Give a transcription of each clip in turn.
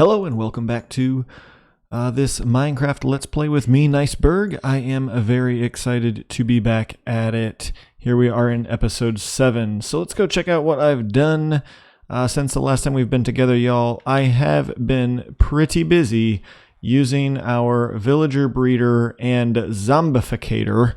Hello and welcome back to this Minecraft Let's Play with me, Niceberg. I am very excited to be back at it. Here we are in episode 7. So let's go check out what I've done since the last time we've been together, y'all. I have been pretty busy using our villager breeder and zombificator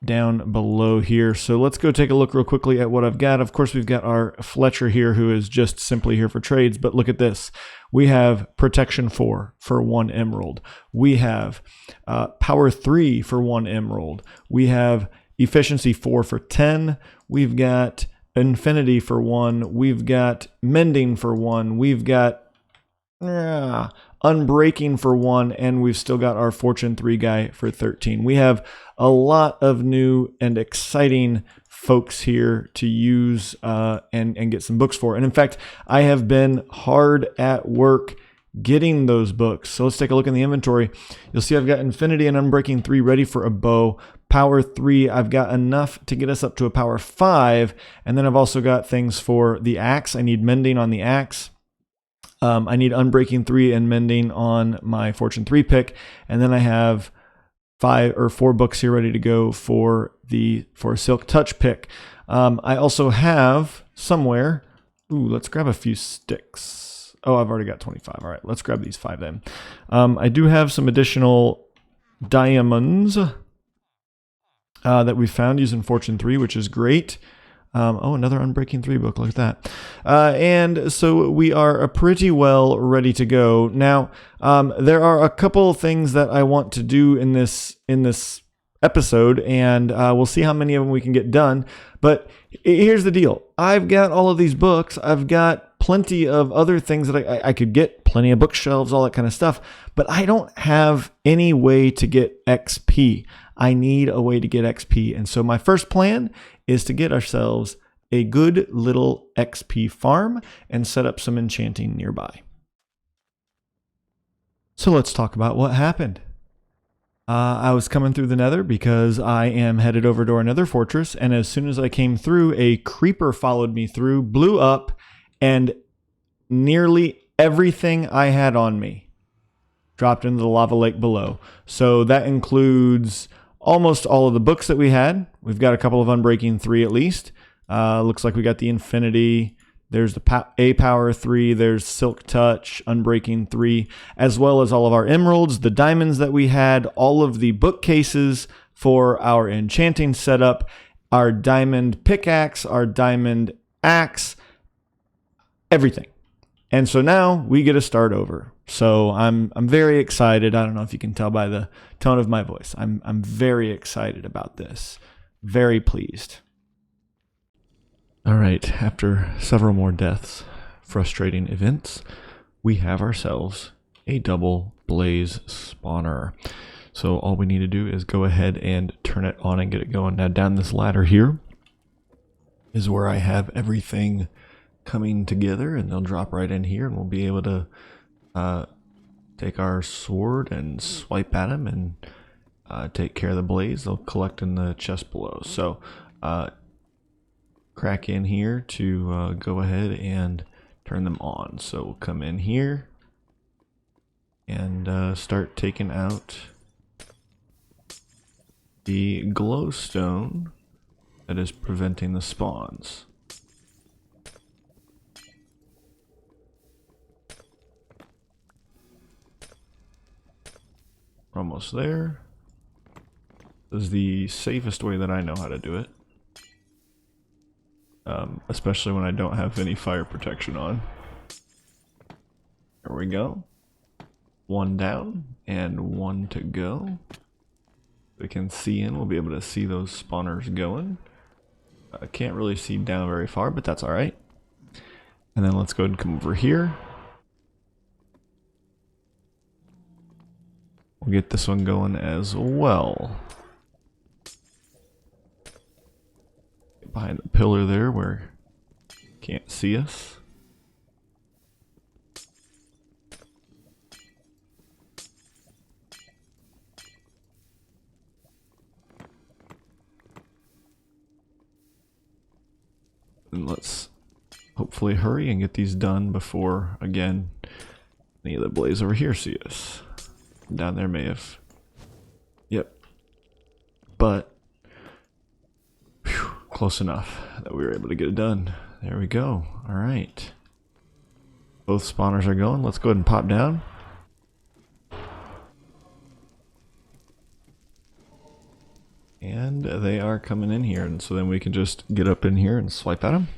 down below here. So let's go take a look real quickly at what I've got. Of course, we've got our Fletcher here who is just simply here for trades, but look at this. We have protection 4 for 1 emerald. We have power 3 for 1 emerald. We have efficiency 4 for 10. We've got infinity for 1. We've got mending for 1. We've got unbreaking for 1, and we've still got our fortune 3 guy for 13. We have a lot of new and exciting folks here to use and get some books for. And in fact, I have been hard at work getting those books. So let's take a look in the inventory. You'll see I've got infinity and unbreaking 3 ready for a bow. Power 3, I've got enough to get us up to a power 5. And then I've also got things for the axe. I need mending on the axe. I need unbreaking 3 and mending on my fortune 3 pick. And then I have 5 or 4 books here ready to go for a silk touch pick. I also have somewhere, let's grab a few sticks. Oh, I've already got 25. All right, let's grab these 5 then. I do have some additional diamonds that we found using fortune 3, which is great. Another Unbreaking 3 book. Look at that. And so we are pretty well ready to go. Now, there are a couple things that I want to do in this episode, and we'll see how many of them we can get done. But here's the deal. I've got all of these books. I've got plenty of other things that I could get, plenty of bookshelves, all that kind of stuff. But I don't have any way to get XP. I need a way to get XP. And so my first plan is to get ourselves a good little XP farm and set up some enchanting nearby. So let's talk about what happened. I was coming through the nether because I am headed over to our nether fortress, and as soon as I came through, a creeper followed me through, blew up, and nearly everything I had on me dropped into the lava lake below. So that includes almost all of the books that we had. We've got a couple of Unbreaking 3 at least. Looks like we got the Infinity. There's the Power 3. There's Silk Touch, Unbreaking 3, as well as all of our emeralds, the diamonds that we had, all of the bookcases for our enchanting setup, our diamond pickaxe, our diamond axe, everything. And so now we get to start over. So I'm very excited. I don't know if you can tell by the tone of my voice. I'm very excited about this. Very pleased. All right, after several more deaths, frustrating events, we have ourselves a double blaze spawner. So all we need to do is go ahead and turn it on and get it going. Now down this ladder here is where I have everything coming together, and they'll drop right in here, and we'll be able to take our sword and swipe at them and take care of the blaze. They'll collect in the chest below. So crack in here to go ahead and turn them on. So we'll come in here and start taking out the glowstone that is preventing the spawns. We're almost there. This is the safest way that I know how to do it. Especially when I don't have any fire protection on. There we go. 1 down and 1 to go. We can see in. We'll be able to see those spawners going. I can't really see down very far, but that's alright. And then let's go ahead and come over here. We'll get this one going as well. Get behind the pillar there where you can't see us. And let's hopefully hurry and get these done before, again, any of the blaze over here see us. Down there may have. Yep. But, whew, close enough that we were able to get it done. There we go. Alright. Both spawners are going. Let's go ahead and pop down. And they are coming in here, and so then we can just get up in here and swipe at them.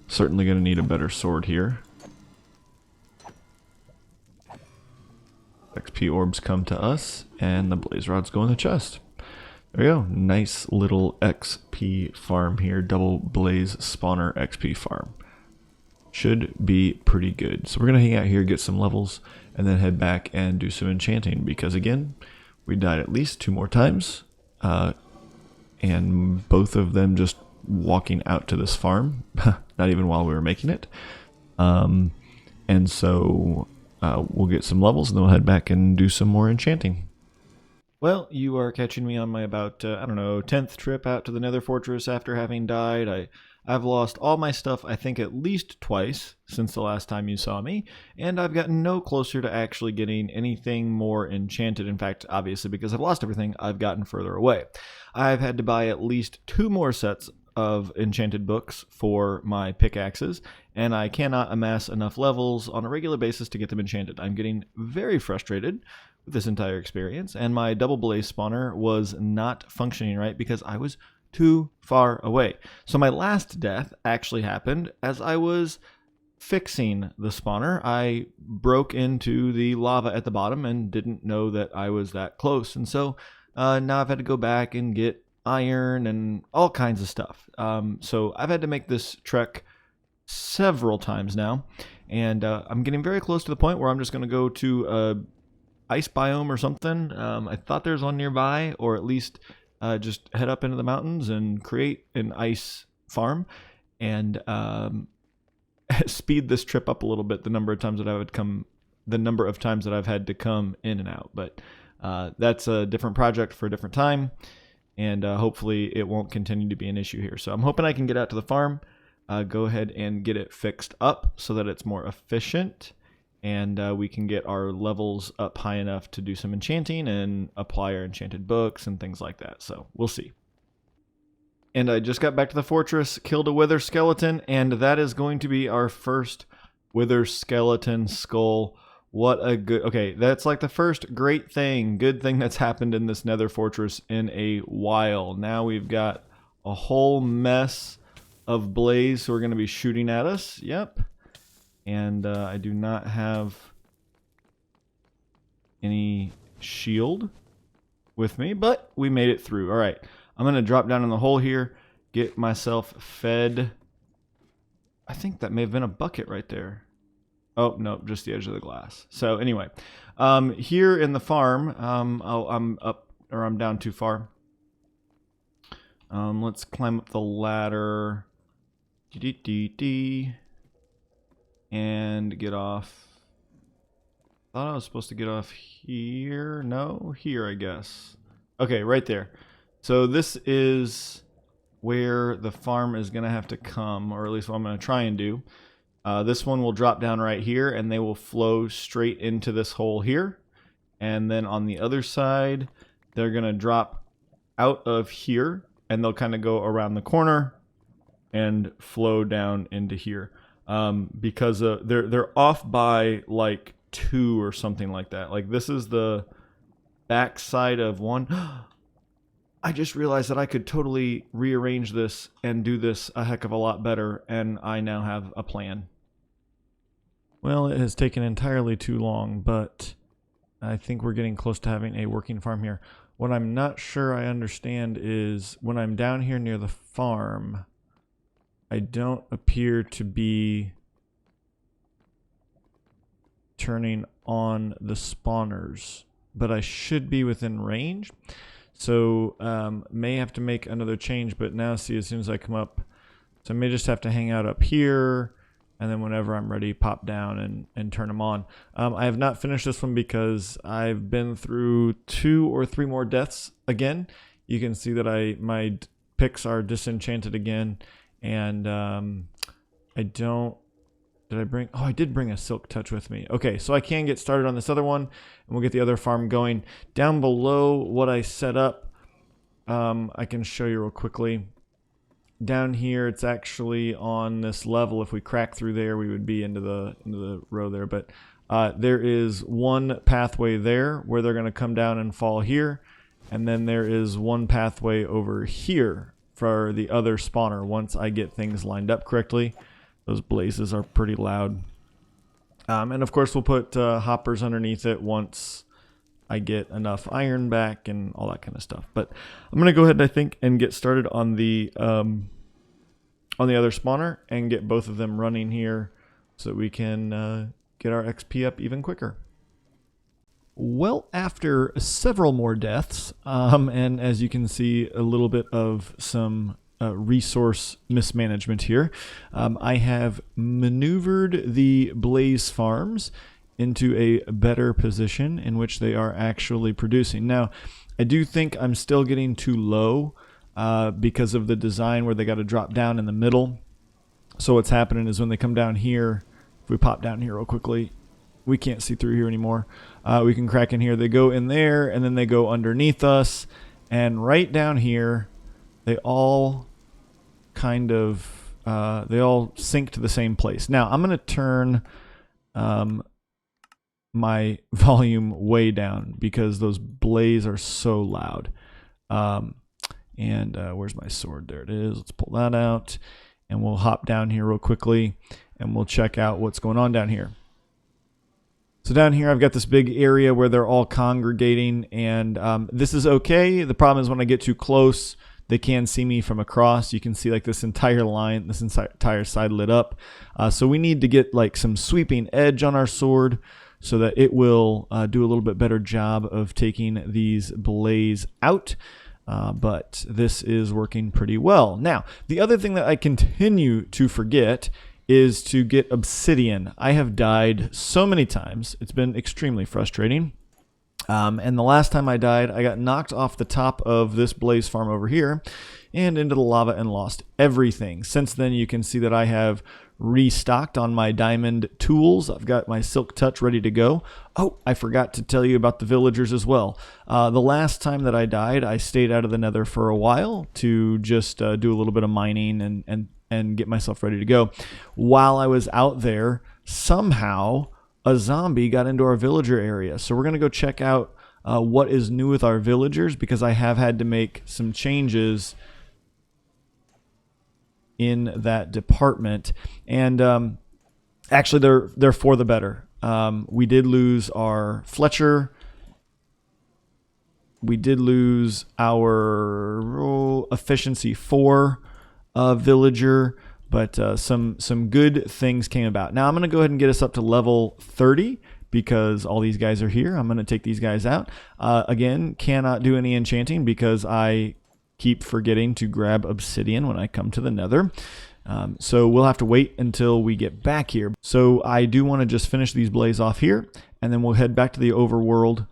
Certainly going to need a better sword here. XP orbs come to us, and the blaze rods go in the chest. There we go. Nice little XP farm here. Double blaze spawner XP farm. Should be pretty good. So we're going to hang out here, get some levels, and then head back and do some enchanting, because again, we died at least 2 more times, and both of them just walking out to this farm, not even while we were making it. And so we'll get some levels, and then we'll head back and do some more enchanting. Well, you are catching me on my about, I don't know, 10th trip out to the Nether Fortress after having died. I've lost all my stuff, I think, at least twice since the last time you saw me, and I've gotten no closer to actually getting anything more enchanted. In fact, obviously, because I've lost everything, I've gotten further away. I've had to buy at least 2 more sets of enchanted books for my pickaxes, and I cannot amass enough levels on a regular basis to get them enchanted. I'm getting very frustrated with this entire experience, and my double blaze spawner was not functioning right because I was too far away. So my last death actually happened as I was fixing the spawner. I broke into the lava at the bottom and didn't know that I was that close, and so now I've had to go back and get iron and all kinds of stuff. So I've had to make this trek several times now, and I'm getting very close to the point where I'm just going to go to a ice biome or something. I thought there's one nearby, or at least just head up into the mountains and create an ice farm and speed this trip up a little bit. The number of times that I've had to come in and out, but that's a different project for a different time, and hopefully it won't continue to be an issue here. So I'm hoping I can get out to the farm, go ahead and get it fixed up so that it's more efficient, and we can get our levels up high enough to do some enchanting and apply our enchanted books and things like that. So we'll see. And I just got back to the fortress, killed a wither skeleton, and that is going to be our first wither skeleton skull. What a good... Okay, that's like the first good thing that's happened in this nether fortress in a while. Now we've got a whole mess of blaze who are going to be shooting at us. Yep. And I do not have any shield with me, but we made it through. All right, I'm going to drop down in the hole here, get myself fed. I think that may have been a bucket right there. Oh, no, just the edge of the glass. So anyway, here in the farm, I'm down too far. Let's climb up the ladder. And get off. Thought I was supposed to get off here. No, here, I guess. Okay, right there. So this is where the farm is going to have to come, or at least what I'm going to try and do. This one will drop down right here, and they will flow straight into this hole here. And then on the other side, they're going to drop out of here, and they'll kind of go around the corner and flow down into here. Because they're off by like 2 or something like that. Like this is the back side of one. I just realized that I could totally rearrange this and do this a heck of a lot better, and I now have a plan. Well, it has taken entirely too long, but I think we're getting close to having a working farm here. What I'm not sure I understand is when I'm down here near the farm, I don't appear to be turning on the spawners, but I should be within range. So may have to make another change, but now see, as soon as I come up, so I may just have to hang out up here, and then whenever I'm ready, pop down and turn them on. I have not finished this one because I've been through 2 or 3 more deaths again. You can see that my picks are disenchanted again, And I don't... Did I bring... Oh, I did bring a silk touch with me. Okay, so I can get started on this other one, and we'll get the other farm going. Down below what I set up, I can show you real quickly. Down here, it's actually on this level. If we crack through there, we would be into the row there. But there is one pathway there where they're going to come down and fall here. And then there is one pathway over here for the other spawner once I get things lined up correctly. Those blazes are pretty loud. And of course, we'll put hoppers underneath it once I get enough iron back and all that kind of stuff. But I'm going to go ahead, I think, and get started on the other spawner and get both of them running here so that we can get our XP up even quicker. Well, after several more deaths, and as you can see, a little bit of some resource mismanagement here, I have maneuvered the blaze farms into a better position in which they are actually producing. Now, I do think I'm still getting too low because of the design where they got to drop down in the middle. So what's happening is when they come down here, if we pop down here real quickly, we can't see through here anymore. We can crack in here. They go in there, and then they go underneath us. And right down here, they all kind of, they all sink to the same place. Now, I'm going to turn my volume way down because those blaze are so loud. Where's my sword? There it is. Let's pull that out. And we'll hop down here real quickly, and we'll check out what's going on down here. So down here, I've got this big area where they're all congregating, and this is okay. The problem is when I get too close, they can see me from across. You can see like this entire line, this entire side lit up. So we need to get like some sweeping edge on our sword so that it will do a little bit better job of taking these blaze out. But this is working pretty well. Now, the other thing that I continue to forget is to get obsidian. I have died so many times. It's been extremely frustrating. And the last time I died, I got knocked off the top of this blaze farm over here and into the lava and lost everything. Since then, you can see that I have restocked on my diamond tools. I've got my silk touch ready to go. Oh, I forgot to tell you about the villagers as well. The last time that I died, I stayed out of the nether for a while to just do a little bit of mining and get myself ready to go. While I was out there, somehow a zombie got into our villager area. So we're going to go check out what is new with our villagers, because I have had to make some changes in that department. And actually, they're for the better. We did lose our Fletcher. We did lose our efficiency 4 villager, but some good things came about. Now I'm going to go ahead and get us up to level 30 because all these guys are here. I'm going to take these guys out. Again, cannot do any enchanting because I keep forgetting to grab obsidian when I come to the nether. So we'll have to wait until we get back here. So I do want to just finish these blaze off here, and then we'll head back to the overworld,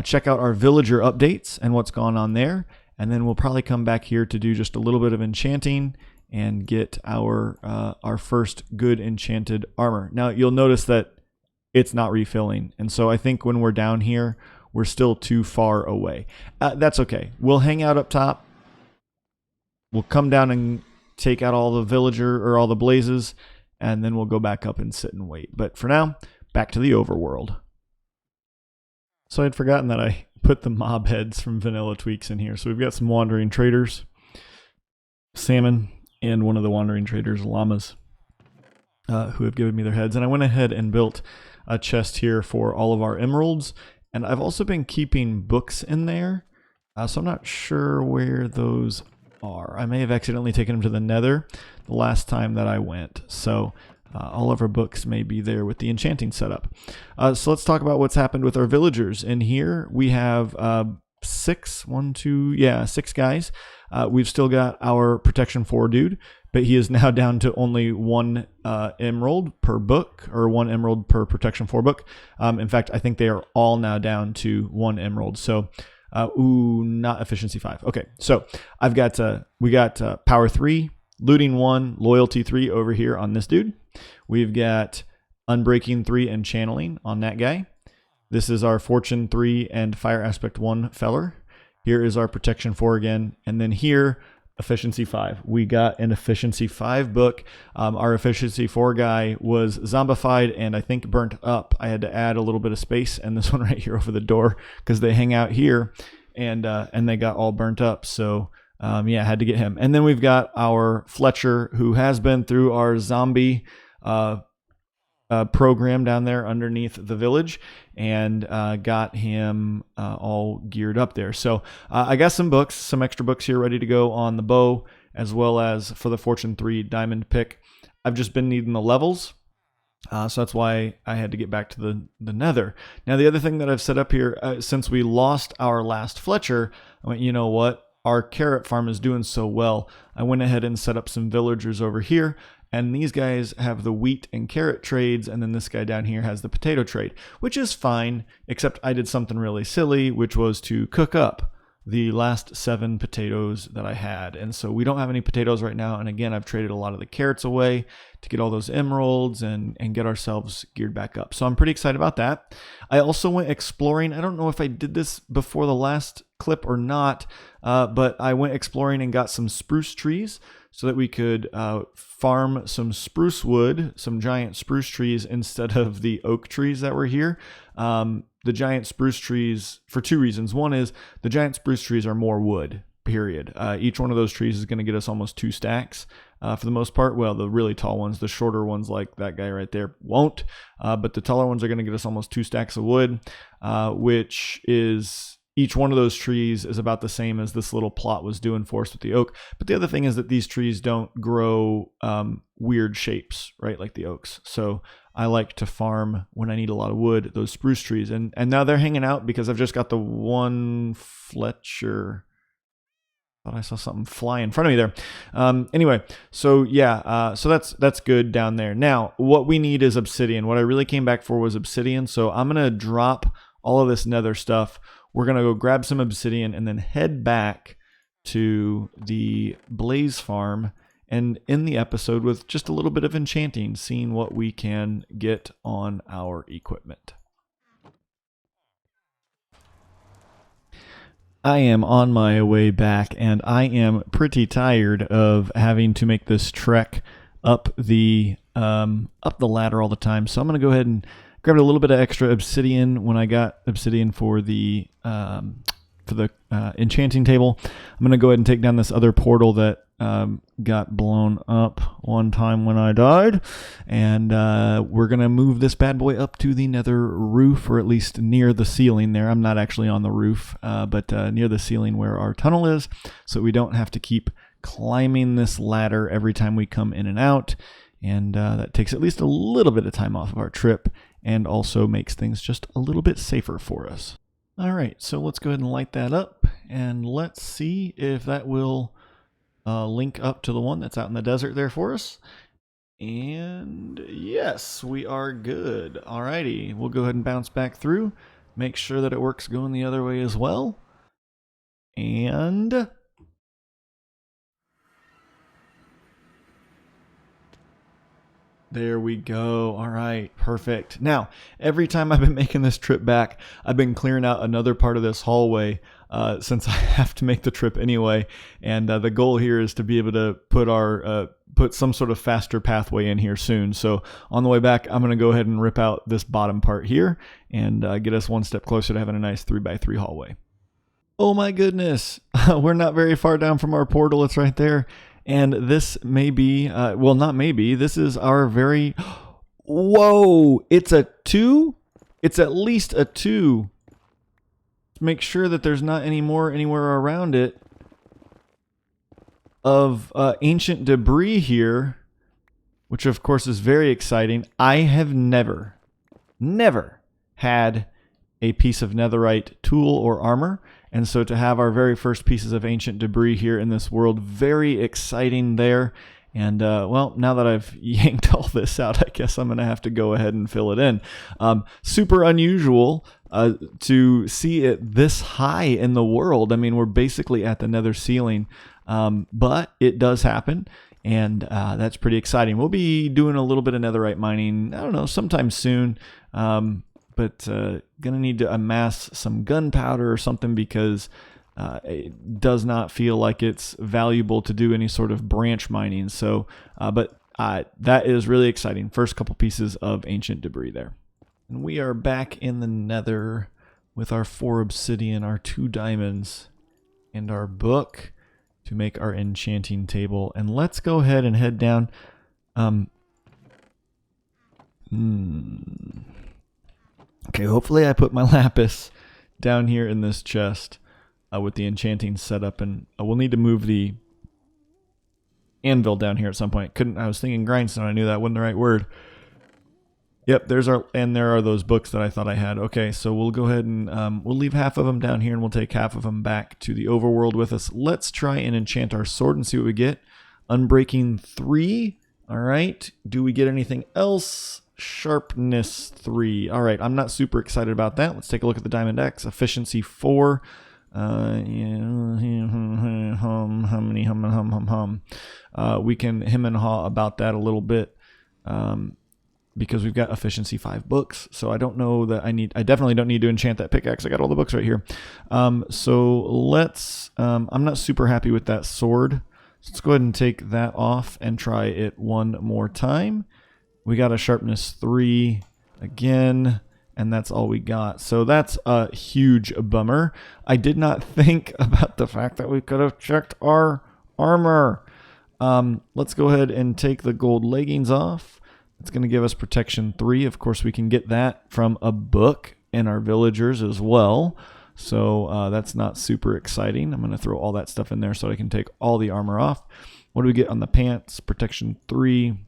check out our villager updates and what's gone on there. And then we'll probably come back here to do just a little bit of enchanting and get our first good enchanted armor. Now, you'll notice that it's not refilling. And so I think when we're down here, we're still too far away. That's okay. We'll hang out up top. We'll come down and take out all the villager or all the blazes, and then we'll go back up and sit and wait. But for now, back to the overworld. So I'd forgotten that I put the mob heads from Vanilla Tweaks in here. So we've got some wandering traders, salmon, and one of the wandering traders, llamas, who have given me their heads. And I went ahead and built a chest here for all of our emeralds. And I've also been keeping books in there. So I'm not sure where those are. I may have accidentally taken them to the nether the last time that I went. So all of our books may be there with the enchanting setup. So let's talk about what's happened with our villagers. In here we have 6 guys. We've still got our protection 4 dude, but he is now down to only 1 emerald per book, or 1 emerald per protection 4 book. In fact, I think they are all now down to 1 emerald. So not efficiency 5. Okay, so we got power 3. looting 1, loyalty 3 over here on this dude. We've got unbreaking 3 and channeling on that guy. This is our fortune 3 and fire aspect 1 feller. Here is our protection 4 again. And then here, efficiency 5. We got an efficiency 5 book. Our efficiency 4 guy was zombified and I think burnt up. I had to add a little bit of space, and this one right here over the door, because they hang out here, and they got all burnt up. So yeah, I had to get him. And then we've got our Fletcher, who has been through our zombie program down there underneath the village, and got him all geared up there. So I got some books, some extra books here ready to go on the bow, as well as for the Fortune 3 diamond pick. I've just been needing the levels. So that's why I had to get back to the nether. Now, the other thing that I've set up here, since we lost our last Fletcher, I went, you know what? Our carrot farm is doing so well. I went ahead and set up some villagers over here. And these guys have the wheat and carrot trades, and then this guy down here has the potato trade, which is fine, except I did something really silly, which was to cook up the last 7 potatoes that I had. And so we don't have any potatoes right now. And again, I've traded a lot of the carrots away to get all those emeralds and get ourselves geared back up. So I'm pretty excited about that. I also went exploring. I don't know if I did this before the last clip or not, but I went exploring and got some spruce trees so that we could farm some spruce wood, some giant spruce trees, instead of the oak trees that were here. The giant spruce trees, for 2 reasons. One is the giant spruce trees are more wood, period. Each one of those trees is going to get us almost 2 stacks for the most part. Well, the really tall ones, the shorter ones like that guy right there won't. But the taller ones are going to get us almost 2 stacks of wood, which is... Each one of those trees is about the same as this little plot was doing for us with the oak. But the other thing is that these trees don't grow weird shapes, right, like the oaks. So I like to farm, when I need a lot of wood, those spruce trees. And now they're hanging out because I've just got the one Fletcher. Thought I saw something fly in front of me there. Anyway, so yeah, so that's good down there. Now, what we need is obsidian. What I really came back for was obsidian. So I'm going to drop all of this nether stuff. We're going to go grab some obsidian and then head back to the Blaze Farm and end the episode with just a little bit of enchanting, seeing what we can get on our equipment. I am on my way back, and I am pretty tired of having to make this trek up the ladder all the time. So I'm going to go ahead and grabbed a little bit of extra obsidian when I got obsidian for the enchanting table. I'm going to go ahead and take down this other portal that got blown up one time when I died. And we're going to move this bad boy up to the nether roof, or at least near the ceiling there. I'm not actually on the roof, but near the ceiling where our tunnel is, so we don't have to keep climbing this ladder every time we come in and out. And that takes at least a little bit of time off of our trip, and also makes things just a little bit safer for us. All right, so let's go ahead and light that up, and let's see if that will link up to the one that's out in the desert there for us. And yes, we are good. All righty, we'll go ahead and bounce back through, make sure that it works going the other way as well. And... there we go. All right, perfect. Now, every time I've been making this trip back, I've been clearing out another part of this hallway since I have to make the trip anyway. And the goal here is to be able to put some sort of faster pathway in here soon. So on the way back, I'm going to go ahead and rip out this bottom part here and get us one step closer to having a nice 3x3 hallway. Oh my goodness, we're not very far down from our portal. It's right there. And this may be, well, not maybe, this is our very, whoa, it's a 2? It's at least a 2. Make sure that there's not any more anywhere around it of ancient debris here, which of course is very exciting. I have never had a piece of netherite tool or armor. And so to have our very first pieces of ancient debris here in this world, very exciting there. And well, now that I've yanked all this out, I guess I'm going to have to go ahead and fill it in. Super unusual to see it this high in the world. I mean, we're basically at the nether ceiling, but it does happen. And that's pretty exciting. We'll be doing a little bit of netherite mining, I don't know, sometime soon. But gonna need to amass some gunpowder or something because it does not feel like it's valuable to do any sort of branch mining. So, but that is really exciting. First couple pieces of ancient debris there. And we are back in the nether with our 4 obsidian, our 2 diamonds, and our book to make our enchanting table. And let's go ahead and head down. Okay, hopefully I put my lapis down here in this chest with the enchanting setup, and we'll need to move the anvil down here at some point. I was thinking grindstone, I knew that wasn't the right word. Yep, there are those books that I thought I had. Okay, so we'll go ahead and we'll leave half of them down here, and we'll take half of them back to the overworld with us. Let's try and enchant our sword and see what we get. Unbreaking 3. All right. Do we get anything else? Sharpness 3. All right, I'm not super excited about that. Let's take a look at the Diamond X. Efficiency 4. We can hem and haw about that a little bit. Because we've got efficiency 5 books, so I don't know that I definitely don't need to enchant that pickaxe. I got all the books right here. So let's, I'm not super happy with that sword. So let's go ahead and take that off and try it one more time. We got a sharpness 3 again, and that's all we got. So that's a huge bummer. I did not think about the fact that we could have checked our armor. Let's go ahead and take the gold leggings off. It's going to give us protection 3. Of course, we can get that from a book in our villagers as well. So that's not super exciting. I'm going to throw all that stuff in there so I can take all the armor off. What do we get on the pants? Protection 3,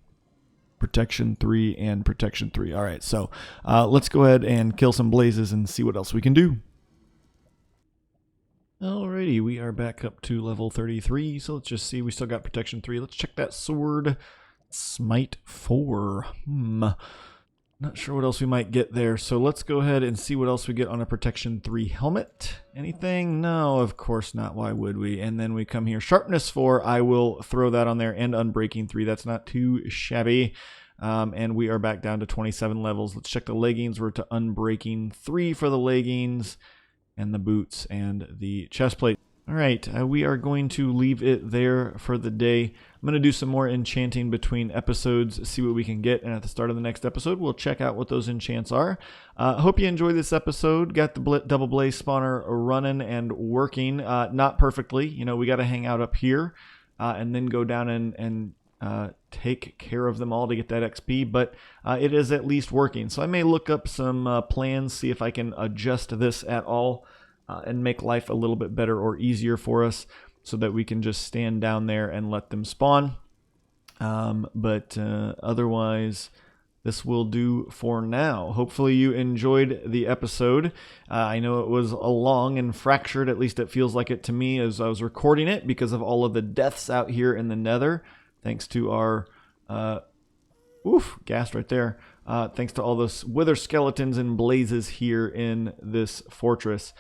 protection 3, and protection 3. All right, so let's go ahead and kill some blazes and see what else we can do. Alrighty, we are back up to level 33. So let's just see. We still got protection 3. Let's check that sword. Smite 4. Not sure what else we might get there. So let's go ahead and see what else we get on a protection 3 helmet. Anything? No, of course not. Why would we? And then we come here. Sharpness 4. I will throw that on there. And unbreaking 3. That's not too shabby. And we are back down to 27 levels. Let's check the leggings. We're to unbreaking 3 for the leggings and the boots and the chest plate. All right, we are going to leave it there for the day. I'm going to do some more enchanting between episodes, see what we can get, and at the start of the next episode, we'll check out what those enchants are. Hope you enjoyed this episode. Got the double blaze spawner running and working, not perfectly. You know, we got to hang out up here and then go down and take care of them all to get that XP, but it is at least working. So I may look up some plans, see if I can adjust this at all. And make life a little bit better or easier for us so that we can just stand down there and let them spawn. But otherwise, this will do for now. Hopefully you enjoyed the episode. I know it was long and fractured, at least it feels like it to me as I was recording it because of all of the deaths out here in the nether. Thanks to our... gassed right there. Thanks to all those wither skeletons and blazes here in this fortress.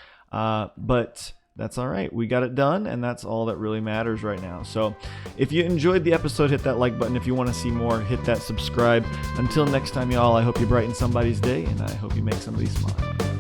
But that's all right. We got it done, and that's all that really matters right now. So if you enjoyed the episode, hit that like button. If you want to see more, hit that subscribe. Until next time, y'all, I hope you brighten somebody's day, and I hope you make somebody smile.